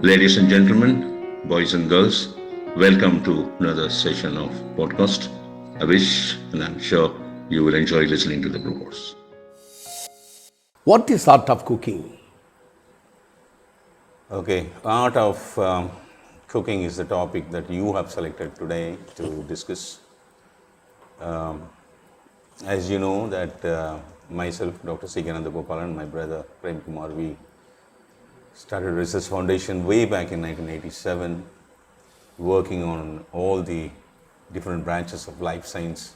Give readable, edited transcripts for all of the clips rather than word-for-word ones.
Ladies and gentlemen, boys and girls, welcome to another session of podcast. I wish and I'm sure you will enjoy listening to the broadcast. What is art of cooking? Okay, art of cooking is the topic that you have selected today to discuss. As you know that myself, Dr.C.K.Nandagopalan, my brother Prem Kumar, we started Research Foundation way back in 1987, working on all the different branches of life science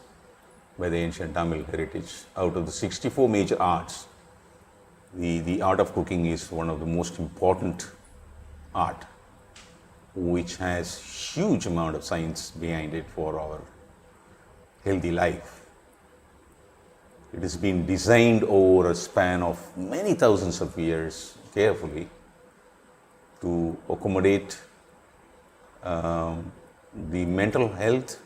by the ancient Tamil heritage. Out of the 64 major arts, the art of cooking is one of the most important art, which has huge amount of science behind it for our healthy life. It has been designed over a span of many thousands of years carefully to accommodate the mental health,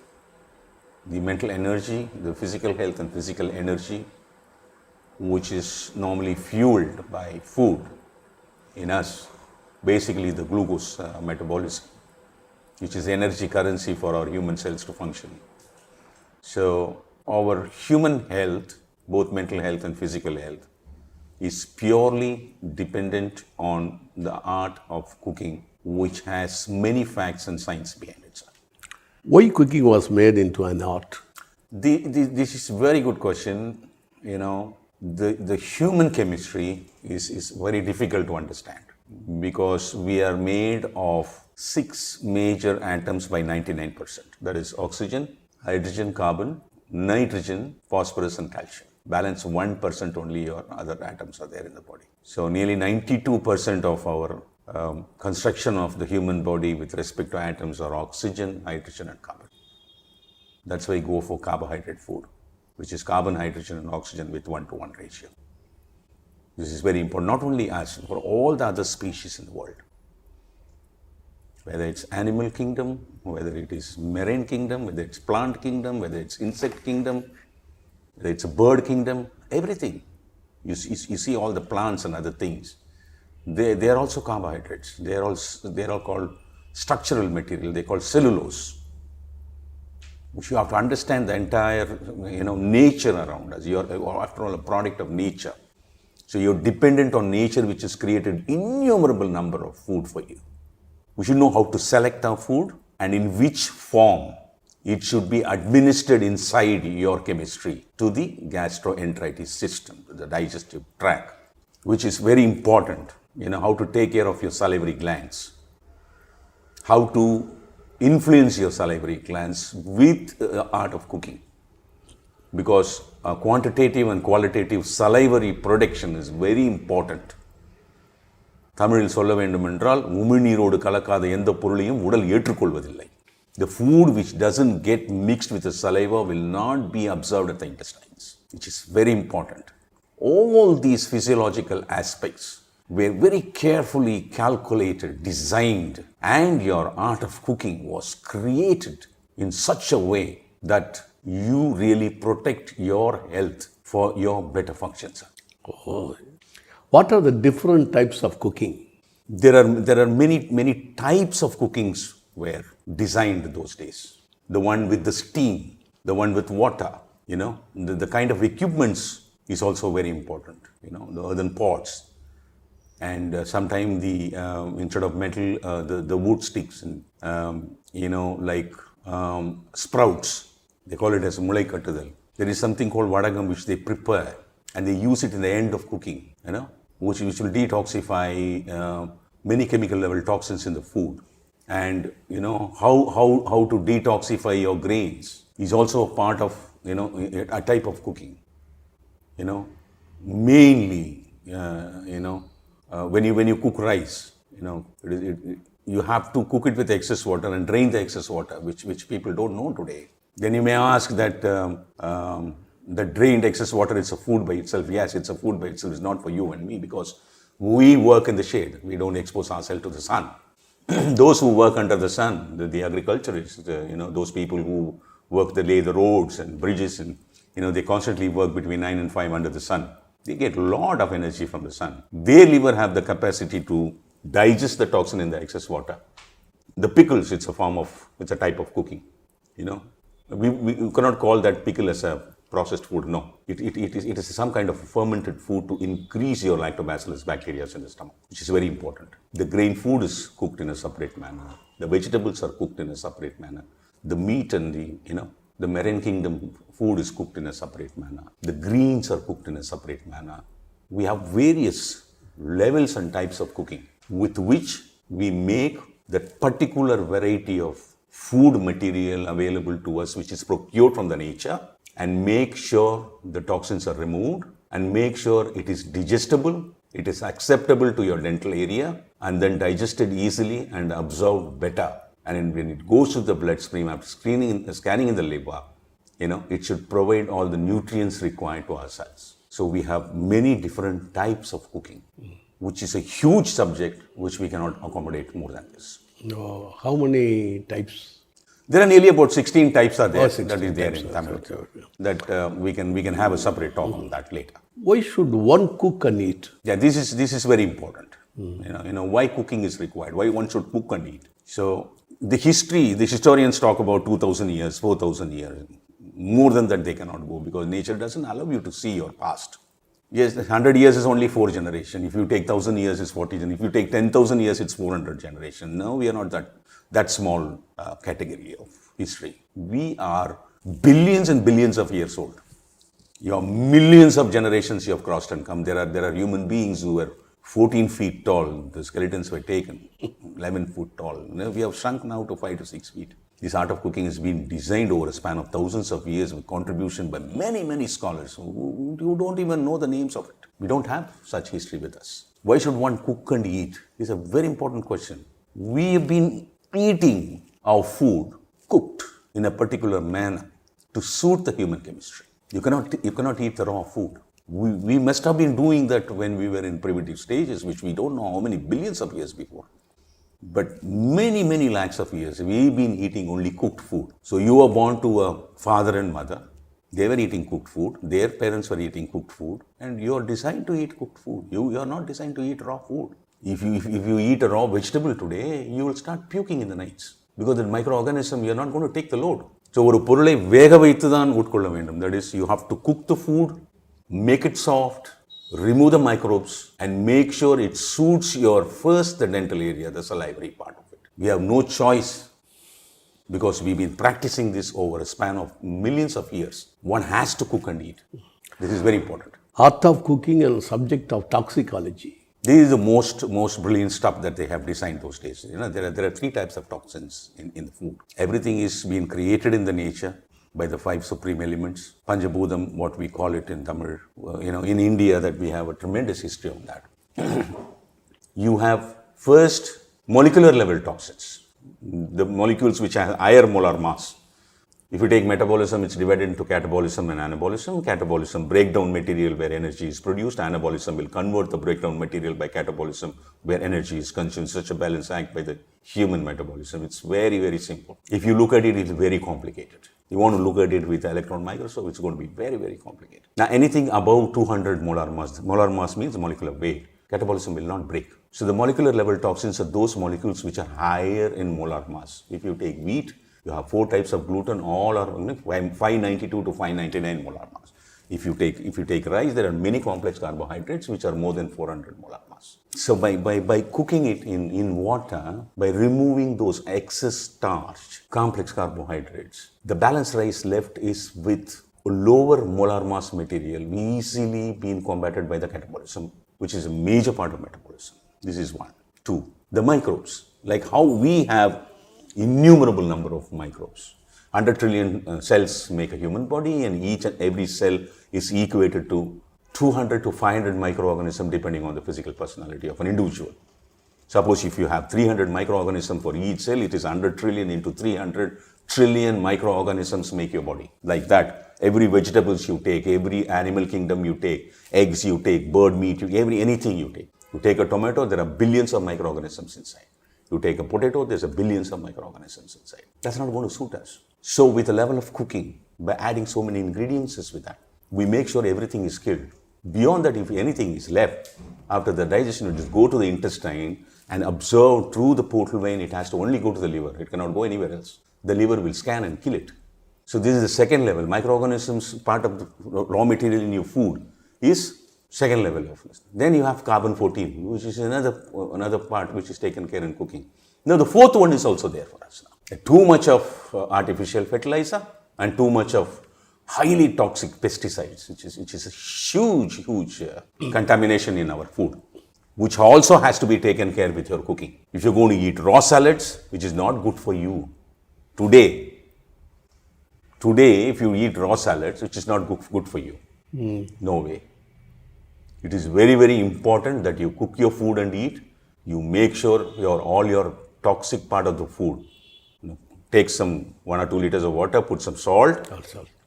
the mental energy, the physical health and physical energy, which is normally fueled by food in us, basically the glucose metabolism, which is energy currency for our human cells to function. So our human health, both mental health and physical health, is purely dependent on the art of cooking, which has many facts and science behind it. Why cooking was made into an art? This is a very good question. You know, the human chemistry is very difficult to understand because we are made of 6 major atoms by 99%. That is oxygen, hydrogen, carbon, nitrogen, phosphorus and calcium. Balance 1% only your other atoms are there in the body. So nearly 92% of our construction of the human body with respect to atoms are oxygen, hydrogen and carbon. That's why we go for carbohydrate food, which is carbon, hydrogen and oxygen with 1:1 ratio. This is very important, not only us, for all the other species in the world. Whether it's animal kingdom, whether it is marine kingdom, whether it's plant kingdom, whether it's insect kingdom, whether it's a bird kingdom, everything. You see all the plants and other things. They are also carbohydrates. They are all called structural material. They are called cellulose. Which you have to understand the entire nature around us. You are after all a product of nature. So you're dependent on nature, which has created innumerable number of food for you. We should know how to select our food and in which form it should be administered inside your chemistry to the gastroenteritis system, the digestive tract, which is very important. You know, how to take care of your salivary glands, how to influence your salivary glands with the art of cooking. Because quantitative and qualitative salivary production is very important. தமிழில் சொல்ல வேண்டுமென்றால் உமிழ்நீரோடு கலக்காத எந்த பொருளையும் உடல் ஏற்றுக்கொள்வதில்லை. The food which doesn't get mixed with the saliva will not be absorbed at the intestines, which is very important. All these physiological aspects were very carefully calculated, designed, and your art of cooking was created in such a way that you really protect your health for your better functions. Oh. What are the different types of cooking? There are many types of cookings were designed those days. The one with the steam, the one with water, the kind of equipments is also very important. The earthen pots, and sometimes instead of metal, the wood sticks, and like sprouts. They call it as mulai kattudal. There is something called vadagam which they prepare, and they use it in the end of cooking. Which will detoxify many chemical level toxins in the food. And how to detoxify your grains is also a part of a type of cooking. Mainly when you cook rice, you have to cook it with excess water and drain the excess water, which people don't know today. Then you may ask that the drained excess water is a food by itself. Yes, it's a food by itself. It's not for you and me because we work in the shade. We don't expose ourselves to the sun. Those who work under the sun, the agriculturists, those people who work lay the roads and bridges, and they constantly work between 9 and 5 under the sun. They get a lot of energy from the sun. Their liver have the capacity to digest the toxin in the excess water. The pickles, it's a type of cooking. We cannot call that pickle as a processed food. No, it is some kind of fermented food to increase your lactobacillus bacteria in the stomach, which is very important. The grain food is cooked in a separate manner. The vegetables are cooked in a separate manner. The meat and the marine kingdom food is cooked in a separate manner. The greens are cooked in a separate manner. We have various levels and types of cooking with which we make that particular variety of food material available to us, which is procured from the nature, and make sure the toxins are removed and make sure it is digestible, it is acceptable to your dental area, and then digested easily and absorbed better. And when it goes to the bloodstream after scanning in the liver, it should provide all the nutrients required to our cells. So we have many different types of cooking, which is a huge subject which we cannot accommodate more than this. No, how many types? There are nearly about 16 types are there. 16 that is there in types, Tamil. okay. That we can have a separate talk on that later. Why should one cook and eat? Yeah, this is very important. Why cooking is required, why one should cook and eat. So the historians talk about 2,000 years, 4,000 years. More than that they cannot go, because nature doesn't allow you to see your past. Yes, 100 years is only 4 generations. If you take 1,000 years, it's 40 generations. If you take 10,000 years, it's 400 generations. No, we are not that small category of history. We are billions and billions of years old. You have millions of generations you have crossed and come. There are human beings who were 14 feet tall. The skeletons were taken 11 foot tall. We have shrunk now to 5 to 6 feet. This art of cooking has been designed over a span of thousands of years with contribution by many, many scholars who don't even know the names of it. We don't have such history with us. Why should one cook and eat? It's a very important question. We have been eating our food cooked in a particular manner to suit the human chemistry. You cannot eat the raw food. We must have been doing that when we were in primitive stages, which we don't know how many billions of years before. But many, many lakhs of years, we've been eating only cooked food. So you were born to a father and mother. They were eating cooked food. Their parents were eating cooked food. And you are designed to eat cooked food. You are not designed to eat raw food. If you eat a raw vegetable today, you will start puking in the nights. Because the microorganism, you are not going to take the load. So ஒரு பொருளை வேக வைத்து தான் உட்கொள்ள வேண்டும். That is, you have to cook the food, make it soft, remove the microbes, and make sure it suits the dental area, the salivary part of it. We have no choice, because we've been practicing this over a span of millions of years. One has to cook and eat. This is very important. Art of cooking and subject of toxicology. This is the most brilliant stuff that they have designed those days. There are 3 types of toxins in the food. Everything is being created in the nature by the 5 supreme elements. Panjabhudam, what we call it in Tamil. In India, that we have a tremendous history on that. You have first molecular level toxins. The molecules which have higher molar mass. If you take metabolism, it's divided into catabolism and anabolism. Catabolism, breakdown material where energy is produced. Anabolism will convert the breakdown material by catabolism where energy is consumed. Such a balance act by the human metabolism. It's very, very simple. If you look at it, it's very complicated. You want to look at it with electron microscope, it's going to be very, very complicated. Now, anything above 200 molar mass means molecular weight. Catabolism will not break. So the molecular level toxins are those molecules which are higher in molar mass. If you take wheat, you have 4 types of gluten, all are 592 to 599 molar mass. If you take rice, there are many complex carbohydrates which are more than 400 molar mass. So by cooking it in water, by removing those excess starch, complex carbohydrates, the balanced rice left is with lower molar mass material, easily being combated by the catabolism, which is a major part of metabolism. This is 1. 2, the microbes, like how we have innumerable number of microbes. 100 trillion cells make a human body, and each and every cell is equated to 200 to 500 microorganisms depending on the physical personality of an individual. Suppose if you have 300 microorganisms for each cell, it is 100 trillion into 300 trillion microorganisms make your body. Like that, every vegetables you take, every animal kingdom you take, eggs you take, bird meat, anything you take. You take a tomato, there are billions of microorganisms inside. You take a potato, there's a billions of microorganisms inside. That's not going to suit us. So with the level of cooking, by adding so many ingredients with that, we make sure everything is killed. Beyond that, if anything is left, after the digestion, you just go to the intestine and observe through the portal vein. It has to only go to the liver. It cannot go anywhere else. The liver will scan and kill it. So this is the second level. Microorganisms, part of the raw material in your food, is second level of this. Then you have carbon 14, which is another part which is taken care in cooking. Now the fourth one is also there for us now. Too much of artificial fertilizer and too much of highly toxic pesticides, which is a huge contamination in our food, which also has to be taken care with your cooking. If you're going to eat raw salads, which is not good for you, today, if you eat raw salads, which is not good for you, no way. It is very, very important that you cook your food and eat. You make sure all your toxic part of the food. Take some 1 or 2 liters of water, put some salt,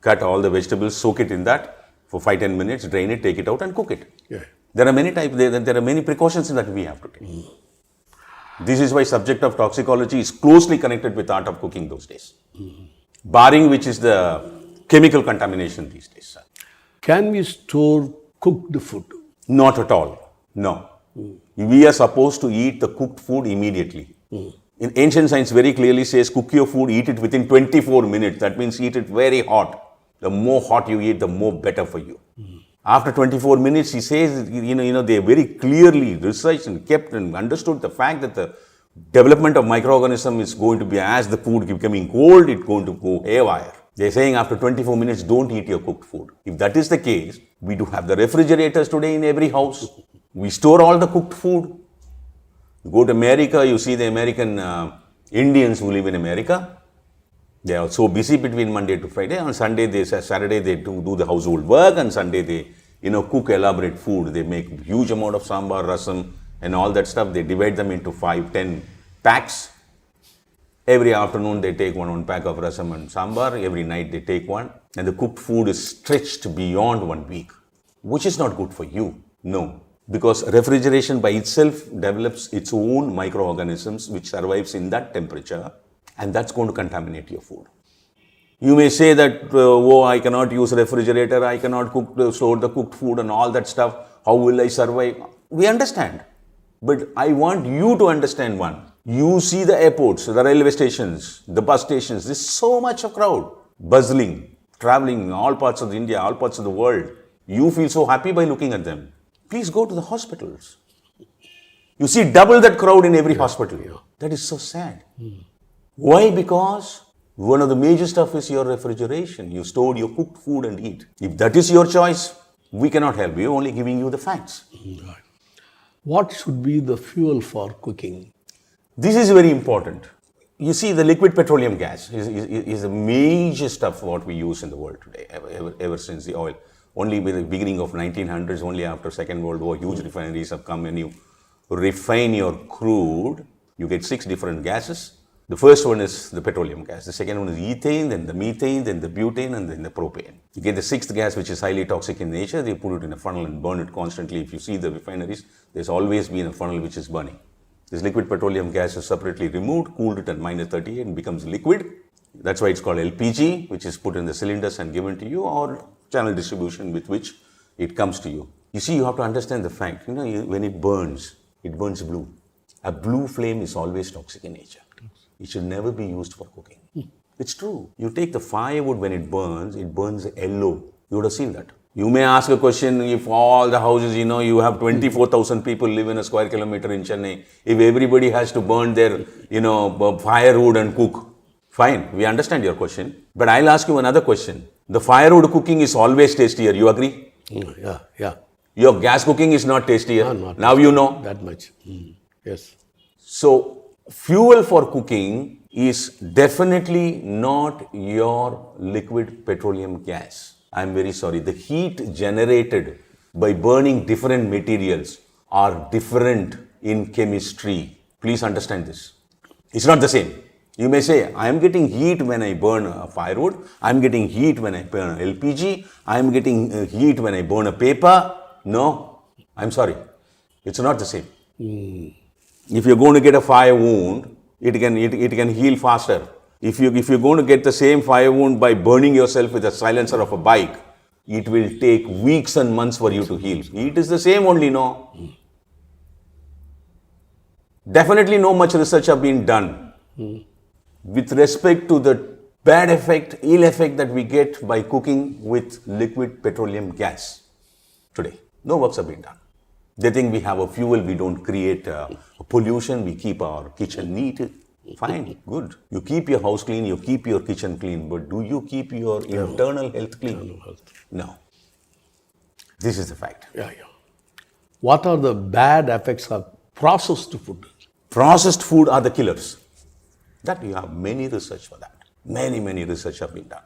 cut all the vegetables, soak it in that for 5-10 minutes, drain it, take it out and cook it. Yeah. There are many types, there are many precautions that we have to take. This is why subject of toxicology is closely connected with art of cooking those days. Barring which is the chemical contamination these days. Can we store cooked food? Not at all. No. We are supposed to eat the cooked food immediately. In ancient science very clearly says cook your food, eat it within 24 minutes. That means eat it very hot. The more hot you eat, the more better for you. After 24 minutes, he says, they very clearly researched and kept and understood the fact that the development of microorganism is going to be, as the food becoming cold, it's going to go haywire. They're saying after 24 minutes, don't eat your cooked food. If that is the case, we do have the refrigerators today in every house. We store all the cooked food. You go to America, you see the American Indians who live in America. They are so busy between Monday to Friday. On Saturday they do the household work, and Sunday they cook elaborate food. They make huge amount of sambar, rasam and all that stuff. They divide them into 5-10 packs. Every afternoon they take one pack of rasam and sambar. Every night they take one. And the cooked food is stretched beyond 1 week, which is not good for you. No. Because refrigeration by itself develops its own microorganisms which survives in that temperature, and that's going to contaminate your food. You may say that, I cannot use refrigerator, I cannot store the cooked food and all that stuff. How will I survive? We understand. But I want you to understand one. You see the airports, the railway stations, the bus stations, there's so much of crowd, bustling, traveling in all parts of India, all parts of the world. You feel so happy by looking at them. Please go to the hospitals. You see double that crowd in every hospital. That is so sad. Why? Because one of the major stuff is your refrigeration. You store your cooked food and eat. If that is your choice, we cannot help you, only giving you the facts. What should be the fuel for cooking? This is very important. You see, the liquid petroleum gas is a major stuff what we use in the world today, ever since the oil. Only with the beginning of 1900s, only after Second World War, huge refineries have come and you refine your crude. You get 6 different gases. The first one is the petroleum gas. The second one is ethane, then the methane, then the butane, and then the propane. You get the 6th gas, which is highly toxic in nature. They put it in a funnel and burn it constantly. If you see the refineries, there's always been a funnel which is burning. This liquid petroleum gas is separately removed, cooled it at -38 and becomes liquid. That's why it's called LPG, which is put in the cylinders and given to you, or channel distribution with which it comes to you. You see, you have to understand the fact, when it burns blue. A blue flame is always toxic in nature. It should never be used for cooking. It's true. You take the firewood, when it burns yellow. You would have seen that. You may ask a question, if all the houses, you have 24,000 people live in a square kilometer in Chennai. If everybody has to burn their, firewood and cook, fine, we understand your question. But I'll ask you another question. The firewood cooking is always tastier. You agree? Yeah. Your gas cooking is not tastier. Not now you know. that much. Yes. So, fuel for cooking is definitely not your liquid petroleum gas. I'm very sorry. The heat generated by burning different materials are different in chemistry. Please understand this. It's not the same. You may say, I am getting heat when I burn a firewood. I am getting heat when I burn LPG. I am getting heat when I burn a paper. No, I'm sorry. It's not the same. If you're going to get a fire wound, it can heal faster. If you're going to get the same fire wound by burning yourself with a silencer of a bike, it will take weeks and months for you to heal. It is the same only, no? Definitely no much research have been done with respect to the bad effect, ill effect that we get by cooking with liquid petroleum gas today. No works have been done. They think we have a fuel, we don't create pollution, we keep our kitchen neat. Fine, good. You keep your house clean, you keep your kitchen clean, but do you keep your internal health clean? Internal health. No. This is the fact. Yeah. What are the bad effects of processed food? Processed food are the killers. That you have many research for that. Many research have been done.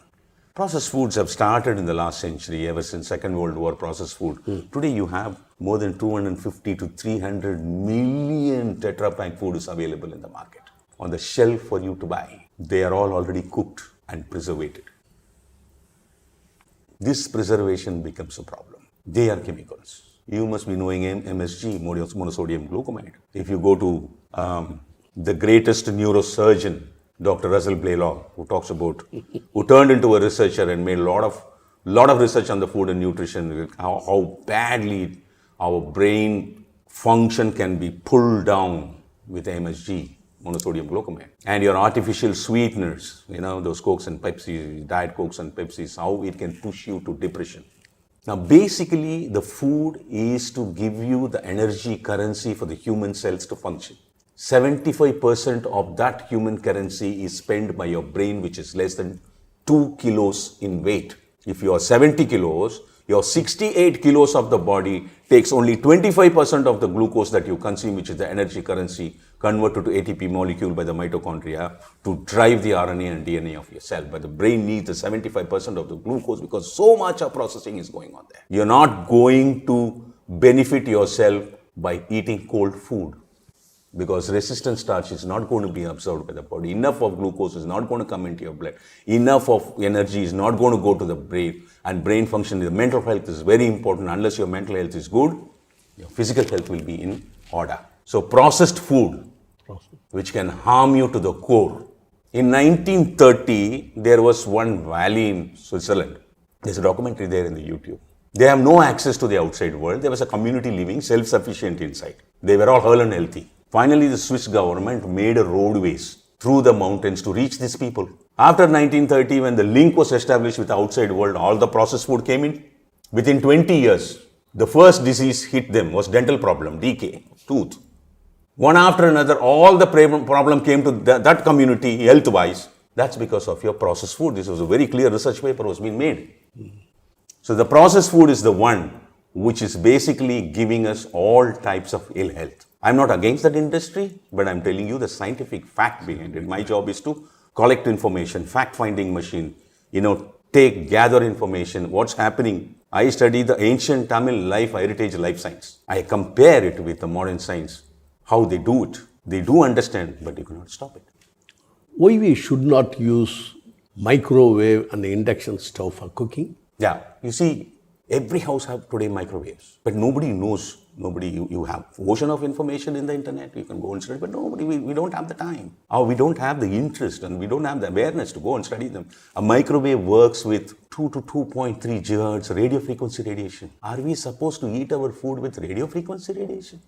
Processed foods have started in the last century, ever since Second World War, processed food. Today you have more than 250 to 300 million Tetra Pak food is available in the market, on the shelf for you to buy. They are all already cooked and preservated. This preservation becomes a problem. They are chemicals. You must be knowing MSG, monosodium glucamide. If you go to the greatest neurosurgeon, Dr. Russell Blaylock, who turned into a researcher and made a lot of research on the food and nutrition, how badly our brain function can be pulled down with MSG, monosodium glucamate. And your artificial sweeteners, those Cokes and Pepsi, Diet Cokes and Pepsis, how it can push you to depression. Now, basically, the food is to give you the energy currency for the human cells to function. 75% of that human currency is spent by your brain, which is less than 2 kilos in weight. If you are 70 kilos, your 68 kilos of the body takes only 25% of the glucose that you consume, which is the energy currency, converted to ATP molecule by the mitochondria to drive the RNA and DNA of your cell. But the brain needs the 75% of the glucose because so much of processing is going on there. You're not going to benefit yourself by eating cold food, because resistant starch is not going to be absorbed by the body. Enough of glucose is not going to come into your blood. Enough of energy is not going to go to the brain. And brain function, the mental health is very important. Unless your mental health is good, your physical health will be in order. So processed food, which can harm you to the core. In 1930, there was one valley in Switzerland. There's a documentary there in the YouTube. They have no access to the outside world. There was a community living self-sufficient inside. They were all whole and healthy. Finally, the Swiss government made a roadways through the mountains to reach these people. After 1930, when the link was established with the outside world, all the processed food came in. Within 20 years, the first disease hit them was dental problem, decay, tooth. One after another, all the problem came to that community health-wise. That's because of your processed food. This was a very clear research paper was being made. So the processed food is the one which is basically giving us all types of ill health. I'm not against that industry, but I'm telling you the scientific fact behind it. My job is to collect information, fact-finding machine, gather information, what's happening. I study the ancient Tamil life science. I compare it with the modern science, how they do it. They do understand, but they cannot stop it. Why we should not use microwave and induction stove for cooking? Yeah, you see, every house have today microwaves, but nobody knows. You have ocean of information in the internet, you can go and study, but we don't have the time. Or we don't have the interest and we don't have the awareness to go and study them. A microwave works with 2 to 2.3 gigahertz radio frequency radiation. Are we supposed to eat our food with radio frequency radiation?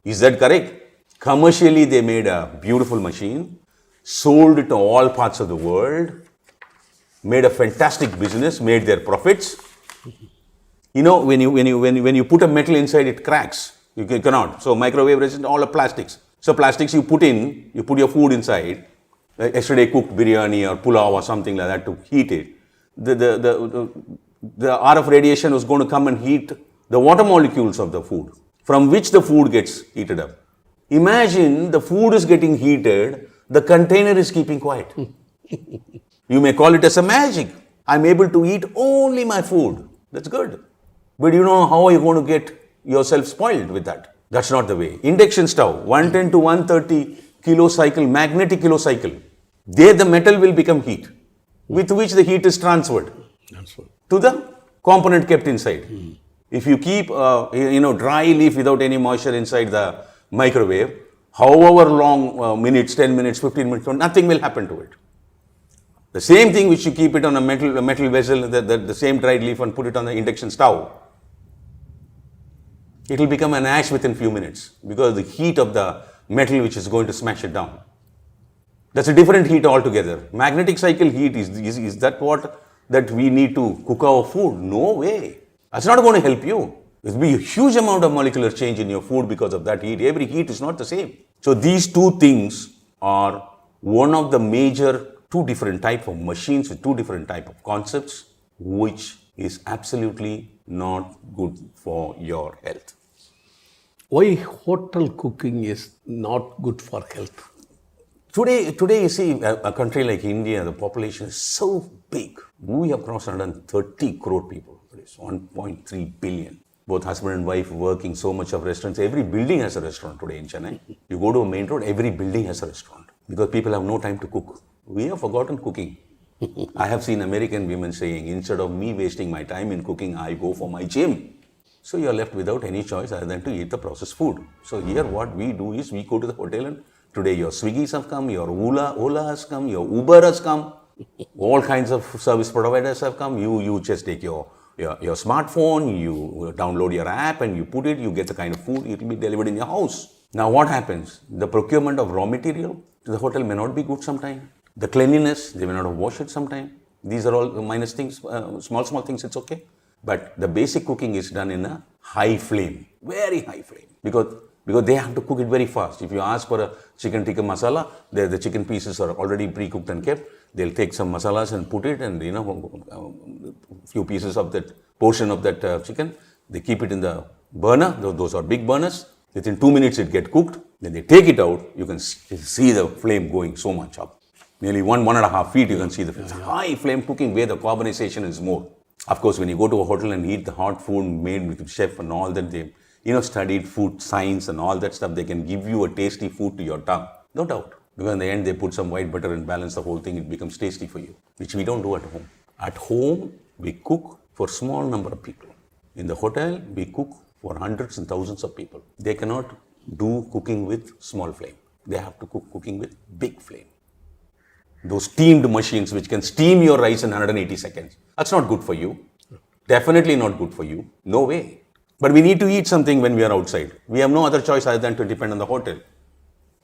Is that correct? Commercially, they made a beautiful machine, sold it to all parts of the world, made a fantastic business, made their profits. When you put a metal inside, it cracks. You cannot. So microwave resistant, all the plastics. So plastics you put your food inside. Yesterday cooked biryani or pulao or something like that to heat it. The RF radiation was going to come and heat the water molecules of the food, from which the food gets heated up. Imagine the food is getting heated, the container is keeping quiet. You may call it as a magic. I'm able to eat only my food. That's good. But how are you going to get yourself spoiled with that? That's not the way. Induction stove, 110 to 130 kilocycle, magnetic kilocycle. There the metal will become heat, with which the heat is transferred to the component kept inside. If you keep dry leaf without any moisture inside the microwave, however long, minutes, 10 minutes, 15 minutes, nothing will happen to it. The same thing which you keep it on a metal vessel, the same dried leaf, and put it on the induction stove, it will become an ash within few minutes because the heat of the metal which is going to smash it down. That's a different heat altogether. Magnetic cycle heat, is that what that we need to cook our food? No way. That's not going to help you. There'll be a huge amount of molecular change in your food because of that heat. Every heat is not the same. So these two things are one of the major two different type of machines with two different type of concepts, which is absolutely not good for your health. Why hotel cooking is not good for health? Today you see a country like India, the population is so big. We have crossed 130 crore people. It is 1.3 billion. Both husband and wife working, so much of restaurants. Every building has a restaurant today in Chennai. You go to a main road, every building has a restaurant because people have no time to cook. We have forgotten cooking. I have seen American women saying, instead of me wasting my time in cooking, I go for my gym. So you are left without any choice other than to eat the processed food. So here what we do is we go to the hotel and today your Swiggy's have come, your Ola has come, your Uber has come. All kinds of service providers have come. You just take your smartphone, you download your app and you put it, you get the kind of food, it will be delivered in your house. Now what happens? The procurement of raw material to the hotel may not be good sometime. The cleanliness, they may not have washed it sometime. These are all minus things, small things, it's okay. But the basic cooking is done in a high flame, very high flame. Because they have to cook it very fast. If you ask for a chicken tikka masala, the chicken pieces are already pre-cooked and kept. They'll take some masalas and put it and, few pieces of that portion of that chicken. They keep it in the burner. Those are big burners. Within 2 minutes it gets cooked. Then they take it out. You can see the flame going so much up. Nearly 1.5 feet you can see the flame. High flame cooking where the carbonization is more. Of course, when you go to a hotel and eat the hot food made with the chef and all that, they studied food science and all that stuff, they can give you a tasty food to your tongue. No doubt. Because in the end, they put some white butter and balance the whole thing, it becomes tasty for you, which we don't do at home. At home, we cook for small number of people. In the hotel, we cook for hundreds and thousands of people. They cannot do cooking with small flame. They have to cook cooking with big flame. Those steamed machines which can steam your rice in 180 seconds. That's not good for you. Definitely not good for you. No way. But we need to eat something when we are outside. We have no other choice other than to depend on the hotel.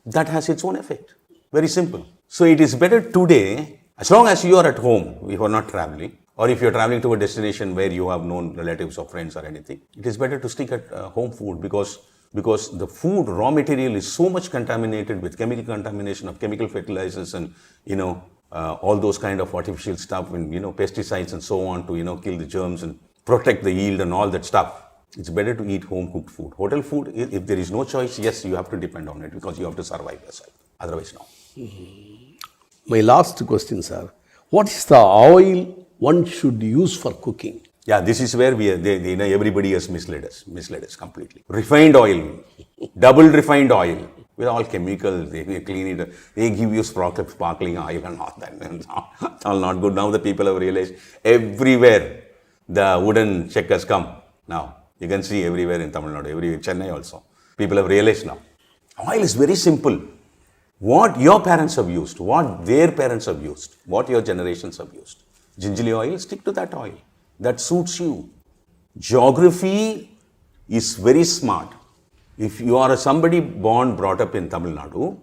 That has its own effect. Very simple. So it is better today, as long as you are at home, if you are not traveling, or if you are traveling to a destination where you have known relatives or friends or anything, it is better to stick at home food because the food raw material is so much contaminated with chemical contamination of chemical fertilizers and all those kind of artificial stuff and pesticides and so on to kill the germs and protect the yield and all that stuff. It's better to eat home cooked food. Hotel food, if there is no choice, yes, you have to depend on it because you have to survive yourself. Otherwise, no. My last question, sir. What is the oil one should use for cooking? Yeah, this is where everybody has misled us completely. Refined oil, double refined oil, with all chemicals, they clean it, they give you sparkling oil and all that. It's all not good. Now the people have realized everywhere the wooden check has come. Now, you can see everywhere in Tamil Nadu, everywhere, Chennai also. People have realized now. Oil is very simple. What your parents have used, what their parents have used, what your generations have used. Gingerly oil, stick to that oil. That suits you. Geography is very smart. If you are somebody brought up in Tamil Nadu,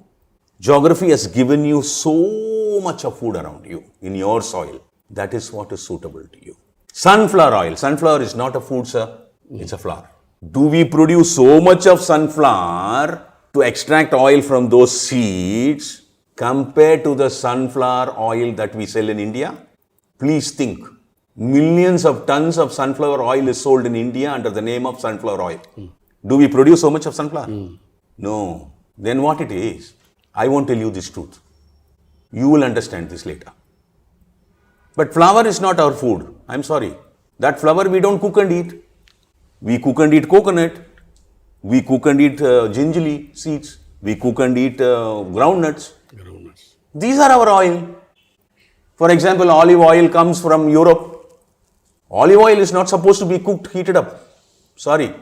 geography has given you so much of food around you in your soil. That is what is suitable to you. Sunflower oil. Sunflower is not a food, sir. It's a flower. Do we produce so much of sunflower to extract oil from those seeds compared to the sunflower oil that we sell in India? Please think. Millions of tons of sunflower oil is sold in India under the name of sunflower oil. Do we produce so much of sunflower? No. Then what it is? I won't tell you this truth. You will understand this later. But flour is not our food. I'm sorry. That flour we don't cook and eat. We cook and eat coconut. We cook and eat gingerly seeds. We cook and eat groundnuts. These are our oil. For example, olive oil comes from Europe. Olive oil is not supposed to be cooked, heated up. Sorry.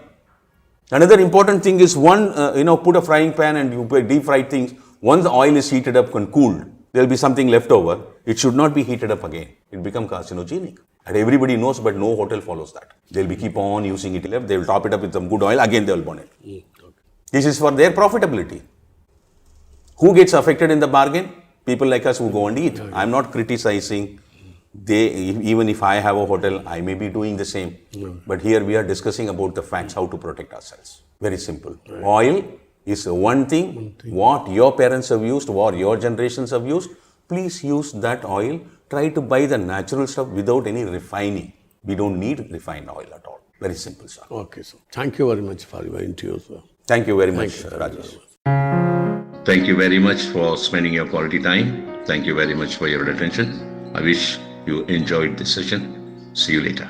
Another important thing is put a frying pan and you deep fry things. Once the oil is heated up and cooled, there will be something left over. It should not be heated up again. It becomes carcinogenic. And everybody knows, but no hotel follows that. They'll be keep on using it left. They will top it up with some good oil. Again, they will burn it. This is for their profitability. Who gets affected in the bargain? People like us who go and eat. I'm not criticizing. Even if I have a hotel, I may be doing the same. But here we are discussing about the facts, how to protect ourselves. Very simple. Oil is one thing. What your parents have used, what your generations have used, please use that oil. Try to buy the natural stuff without any refining. We don't need refined oil at all. Very simple, sir. Okay, sir. Thank you very much for your interview, sir. Thank you very much, Rajesh. Thank you very much for spending your quality time. Thank you very much for your attention. I wish you enjoyed this session. See you later.